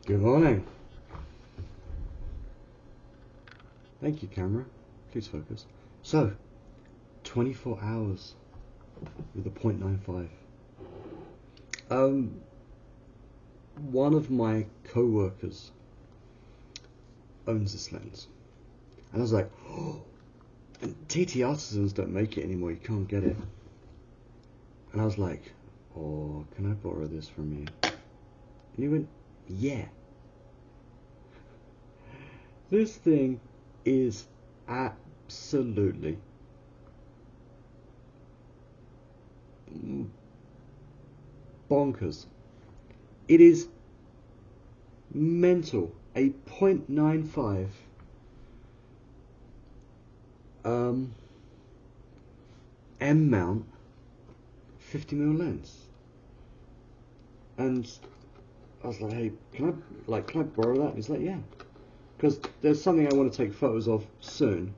Good morning. Thank you, camera. Please focus. So, 24 hours with a 0.95. One of my co-workers owns this lens. And I was like, oh, and TT Artisans don't make it anymore, you can't get it. And I was like, oh, can I borrow this from you? And he went, yeah. This thing is absolutely bonkers. It is mental. A 0.95 M mount 50mm lens. And I was like, hey, can I borrow that? And he's like, yeah. Because there's something I want to take photos of soon.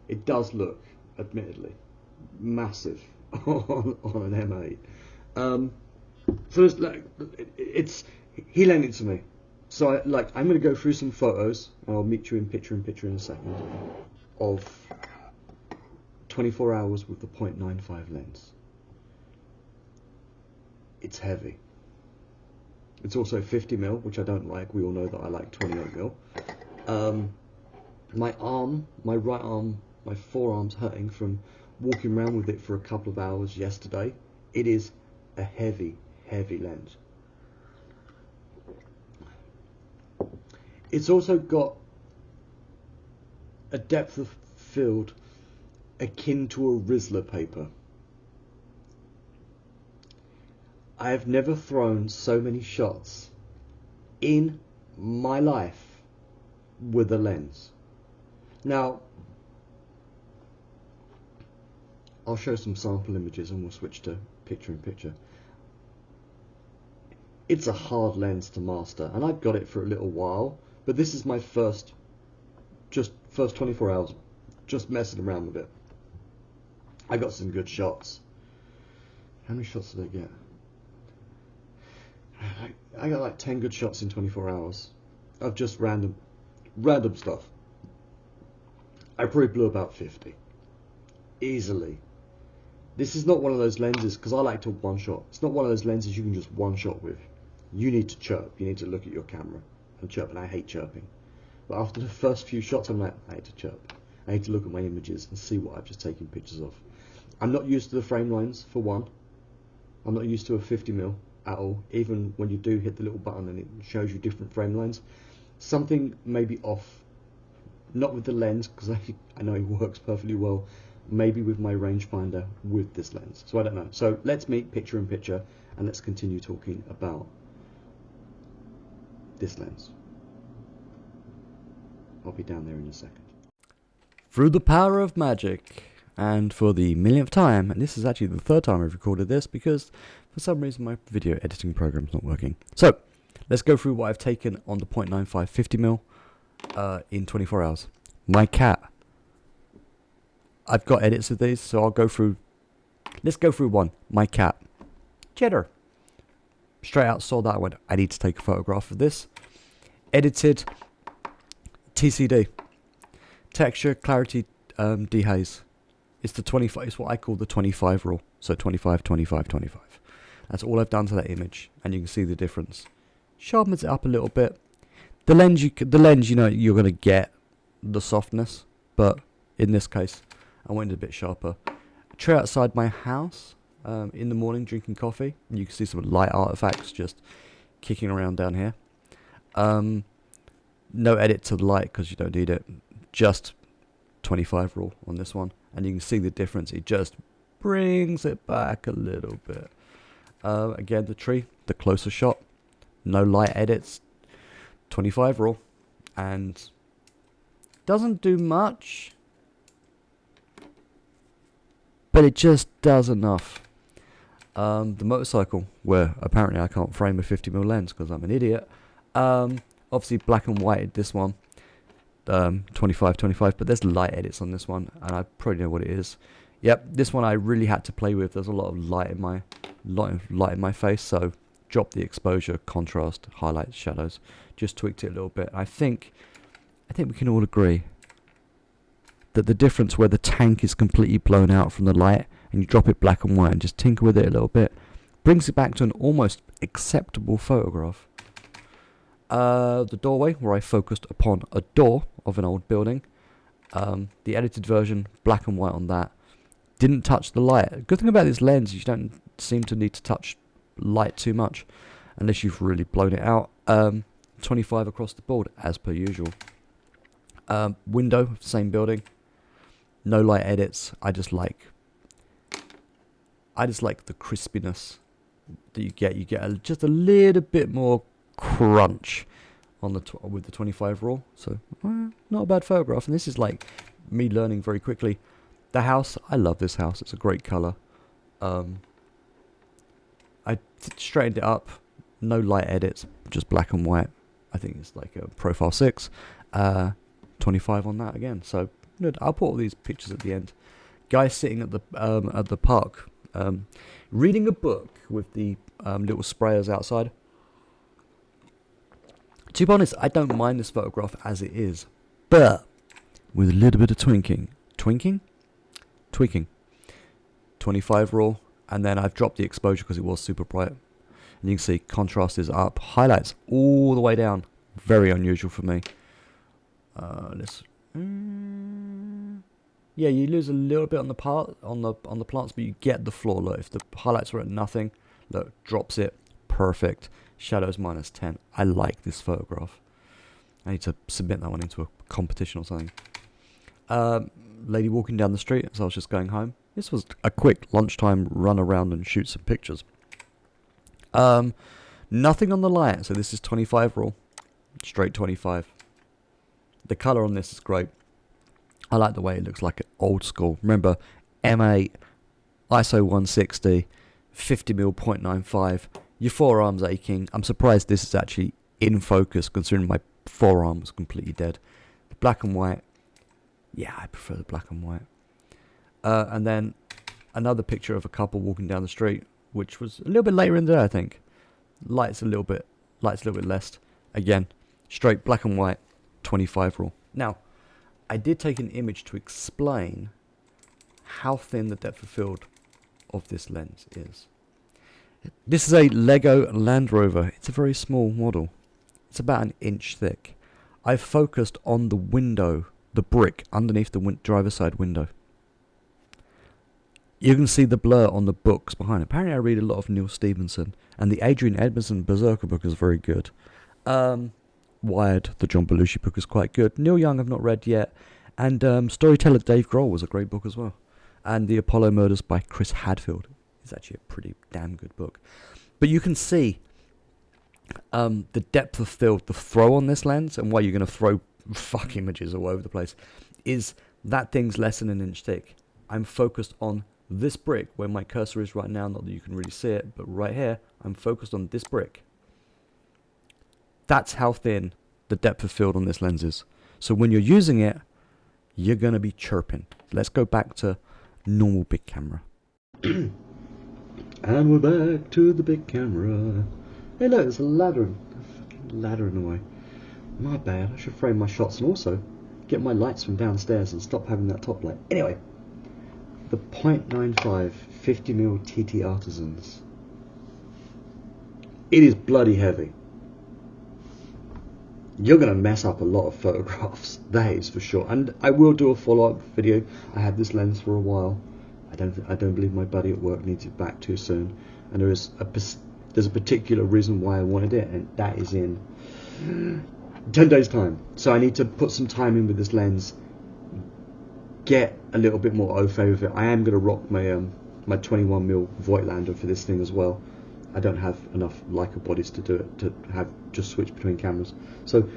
It does look, admittedly, massive on an M8. So he lent it to me. So I'm going to go through some photos, and I'll meet you in picture in a second, of 24 hours with the 0.95 lens. It's heavy. It's also 50mm, which I don't like. We all know that I like 28mm. My right arm, my forearm's hurting from walking around with it for a couple of hours yesterday. It is a heavy lens. It's also got a depth of field akin to a Rizzler paper. I have never thrown so many shots in my life with a lens. Now, I'll show some sample images and we'll switch to picture in picture. It's a hard lens to master, and I've got it for a little while, but this is my first 24 hours just messing around with it. I got some good shots. How many shots did I get? I got like 10 good shots in 24 hours of just random stuff. I probably blew about 50 easily. This is not one of those lenses, because I like to one shot. It's not one of those lenses you can just one shot with. You need to chirp. You need to look at your camera and chirp, and I hate chirping. But after the first few shots, I'm like, I hate to chirp. I need to look at my images and see what I've just taken pictures of. I'm not used to the frame lines, for one. I'm not used to a 50mm at all. Even when you do hit the little button and it shows you different frame lines, something may be off. Not with the lens, because I know it works perfectly well. Maybe with my rangefinder with this lens. So I don't know. So let's meet picture in picture, and let's continue talking about this lens. I'll be down there in a second. Through the power of magic, and for the millionth time, and this is actually the third time I've recorded this because for some reason my video editing program's not working. So let's go through what I've taken on the 0.95 50mm in 24 hours. My cat. I've got edits of these, so I'll go through. Let's go through one. My cat. Cheddar. Straight out saw that. I went, I need to take a photograph of this. Edited. TCD. Texture, clarity, dehaze. It's the 25. It's what I call the 25 rule. So 25, 25, 25. That's all I've done to that image, and you can see the difference. Sharpens it up a little bit. The lens, you know, you're gonna get the softness, but in this case, I went a bit sharper. Tray outside my house in the morning drinking coffee. And you can see some light artifacts just kicking around down here. No edit to the light because you don't need it. Just 25 rule on this one. And you can see the difference. It just brings it back a little bit. Again, the tree, the closer shot. No light edits. 25 rule. And doesn't do much, but it just does enough. The motorcycle, where apparently I can't frame a 50mm lens because I'm an idiot. Obviously black and white, this one. 25, but there's light edits on this one, and I probably know what it is. Yep, this one I really had to play with. There's a lot of light in my face, so dropped the exposure, contrast, highlights, shadows, just tweaked it a little bit. I think we can all agree that the difference where the tank is completely blown out from the light and you drop it black and white and just tinker with it a little bit brings it back to an almost acceptable photograph. The doorway, where I focused upon a door of an old building. The edited version, black and white on that. Didn't touch the light. Good thing about this lens is you don't seem to need to touch light too much unless you've really blown it out. 25 across the board as per usual. Window, same building. No light edits. I just like the crispiness that you get. You get just a little bit more crunch on with the 25 raw. So not a bad photograph. And this is like me learning very quickly. The house, I love this house. It's a great color. I straightened it up. No light edits, just black and white. I think it's like a profile 6. 25 on that again. So good. I'll put all these pictures at the end. Guy sitting at the park, reading a book with the little sprayers outside. To be honest, I don't mind this photograph as it is, but with a little bit of tweaking. 25 raw, and then I've dropped the exposure because it was super bright. And you can see contrast is up, highlights all the way down. Very unusual for me. Yeah, you lose a little bit on the plants, but you get the floor. Look, if the highlights were at nothing, look, drops it, perfect. Shadows -10. I like this photograph. I need to submit that one into a competition or something. Lady walking down the street as I was just going home. This was a quick lunchtime run around and shoot some pictures. Nothing on the light, so this is 25 raw, straight 25. The color on this is great. I like the way it looks like an old school. Remember, M8, ISO 160, 50mm 0.95. Your forearm's aching. I'm surprised this is actually in focus, considering my forearm was completely dead. The black and white. Yeah, I prefer the black and white. And then another picture of a couple walking down the street, which was a little bit later in the day, I think. Light's a little bit less. Again, straight black and white, 25 raw. Now, I did take an image to explain how thin the depth of field of this lens is. This is a Lego Land Rover. It's a very small model. It's about an inch thick. I've focused on the window, the brick underneath the driver's side window. You can see the blur on the books behind it. Apparently I read a lot of Neil Stevenson, and the Adrian Edmondson Berserker book is very good. Wired, the John Belushi book, is quite good. Neil Young I've not read yet, and Storyteller Dave Grohl was a great book as well. And The Apollo Murders by Chris Hadfield is actually a pretty damn good book. But you can see the depth of field, the throw on this lens, and why you're going to throw fuck images all over the place, is that thing's less than an inch thick. I'm focused on this brick where my cursor is right now, not that you can really see it, but right here, I'm focused on this brick. That's how thin the depth of field on this lens is. So when you're using it, you're going to be chirping. Let's go back to normal big camera. And we're back to the big camera. Hey look, there's a fucking ladder in the way. My bad, I should frame my shots and also get my lights from downstairs and stop having that top light. Anyway, the 0.95 50mm TT Artisans. It is bloody heavy. You're going to mess up a lot of photographs, that is for sure. And I will do a follow-up video. I had this lens for a while. I don't believe my buddy at work needs it back too soon. And there's a particular reason why I wanted it, and that is in 10 days time. So I need to put some time in with this lens, get a little bit more au fait with it. I am going to rock my my 21mm Voigtlander for this thing as well. I don't have enough Leica bodies to do it, to have just switch between cameras. So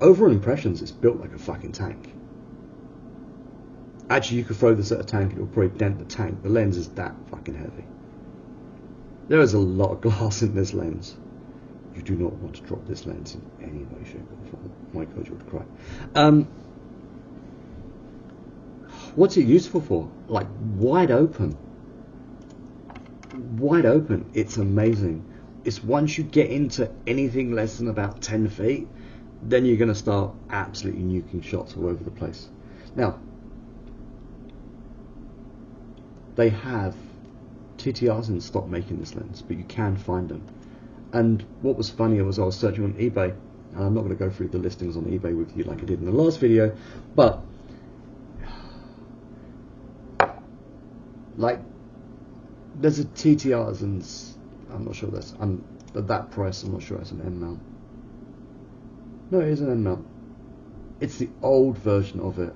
overall impressions, it's built like a fucking tank. Actually, you could throw this at a tank and it will probably dent the tank. The lens is that fucking heavy. There is a lot of glass in this lens. You do not want to drop this lens in any way, shape or form. My God, you would cry. What's it useful for? Like, wide open. wide open, it's amazing. It's once you get into anything less than about 10 feet, then you're going to start absolutely nuking shots all over the place. Now, they have TT Artisans stopped making this lens, but you can find them. And what was funny was I was searching on eBay, and I'm not going to go through the listings on eBay with you like I did in the last video, but like there's a TT Artisans, I'm not sure that's at that price, I'm not sure it's an M mount. No, it is an M mount. It's the old version of it.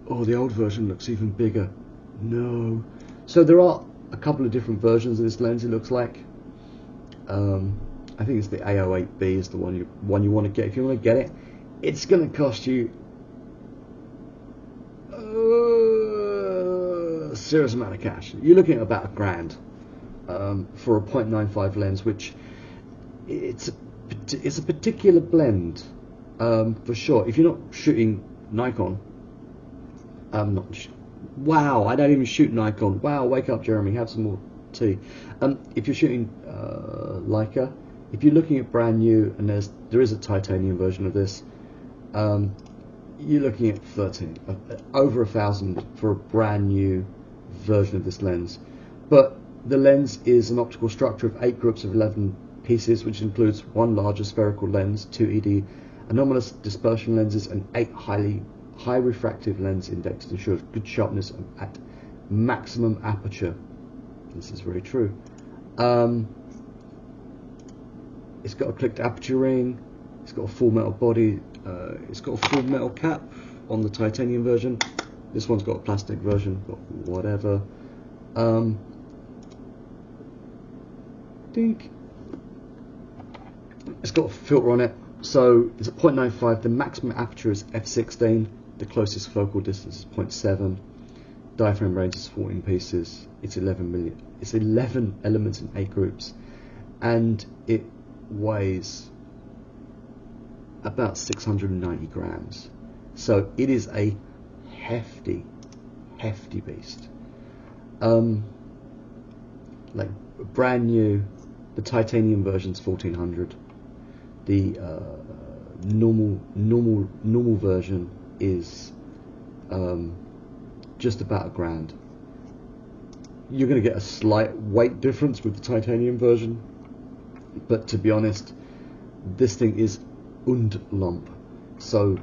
Oh, the old version looks even bigger. No. So there are a couple of different versions of this lens, it looks like. I think it's the A08B is the one you want to get. If you want to get it, it's going to cost you a serious amount of cash. You're looking at about £1,000 for a 0.95 lens, which it's a particular blend for sure. If you're not shooting Nikon, wow, I don't even shoot Nikon. Wow, wake up, Jeremy, have some more tea. If you're shooting Leica, if you're looking at brand new, and there is a titanium version of this, you're looking at over 1,000 for a brand new version of this lens. But the lens is an optical structure of 8 groups of 11 pieces, which includes 1 larger spherical lens, 2 ED anomalous dispersion lenses, and 8 high refractive lens index to ensure good sharpness at maximum aperture. This is very true. It's got a clicked aperture ring, it's got a full metal body, it's got a full metal cap on the titanium version. This one's got a plastic version, but whatever. It's got a filter on it, so it's a 0.95. The maximum aperture is f/16. The closest focal distance is 0.7. Diaphragm range is 14 pieces. It's 11 elements in 8 groups, and it weighs about 690 grams. So it is a hefty beast. Like brand new, the titanium version's 1,400. The normal version is just about £1,000. You're going to get a slight weight difference with the titanium version, but to be honest, this thing is lump. So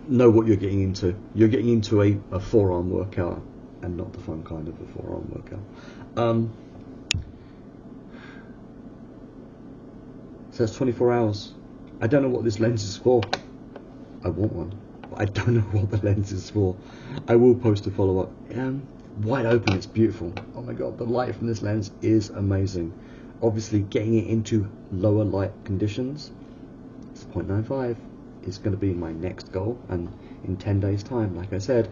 know what you're getting into. You're getting into a forearm workout, and not the fun kind of a forearm workout. So it's 24 hours. I don't know what this lens is for. I want one, but I don't know what the lens is for. I will post a follow-up. Wide open, it's beautiful. Oh my god, the light from this lens is amazing. Obviously, getting it into lower light conditions, it's 0.95 is going to be my next goal, and in 10 days time, like I said,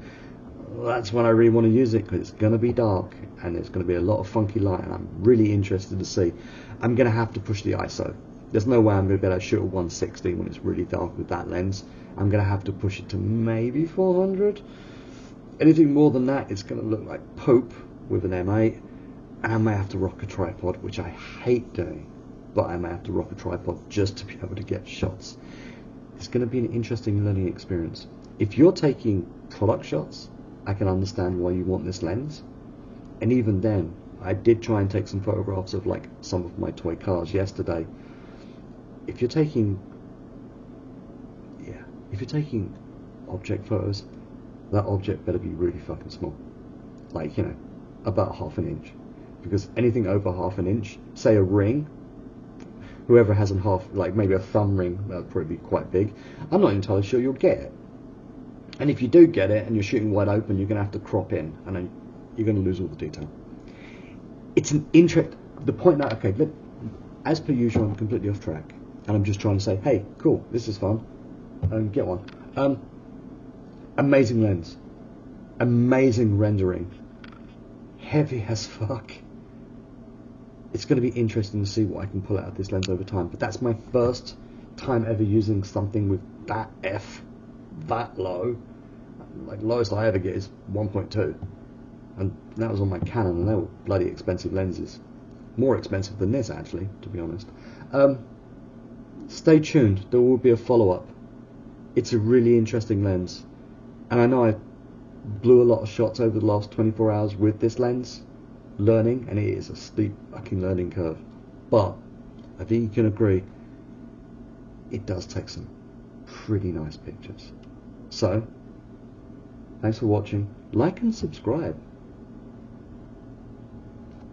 that's when I really want to use it, because it's going to be dark and it's going to be a lot of funky light, and I'm really interested to see. I'm going to have to push the ISO. There's no way I'm going to be able to shoot at 160 when it's really dark with that lens. I'm going to have to push it to maybe 400. Anything more than that, it's going to look like Pope with an M8, and I may have to rock a tripod, which I hate doing, but I may have to rock a tripod just to be able to get shots. It's going to be an interesting learning experience. If you're taking product shots, I can understand why you want this lens, and even then, I did try and take some photographs of like some of my toy cars yesterday. If you're taking object photos, that object better be really fucking small, like, you know, about ½ an inch, because anything over ½ an inch, say a ring, whoever has a half, like maybe a thumb ring, that'll probably be quite big. I'm not entirely sure you'll get it, and if you do get it and you're shooting wide open, you're going to have to crop in, and then you're going to lose all the detail. It's an the point that, okay, as per usual, I'm completely off track, and I'm just trying to say, hey, cool, this is fun, get one. Amazing lens, amazing rendering, heavy as fuck. It's going to be interesting to see what I can pull out of this lens over time, but that's my first time ever using something with that that low. Like, lowest I ever get is 1.2. and that was on my Canon, and they were bloody expensive lenses. More expensive than this, actually, to be honest. Stay tuned, there will be a follow-up. It's a really interesting lens, and I know I blew a lot of shots over the last 24 hours with this lens, learning, and it is a steep fucking learning curve. But I think you can agree, it does take some pretty nice pictures. So, thanks for watching. Like and subscribe.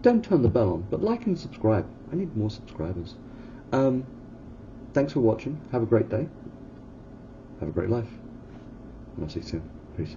Don't turn the bell on, but like and subscribe. I need more subscribers. Thanks for watching. Have a great day. Have a great life. And I'll see you soon. Peace.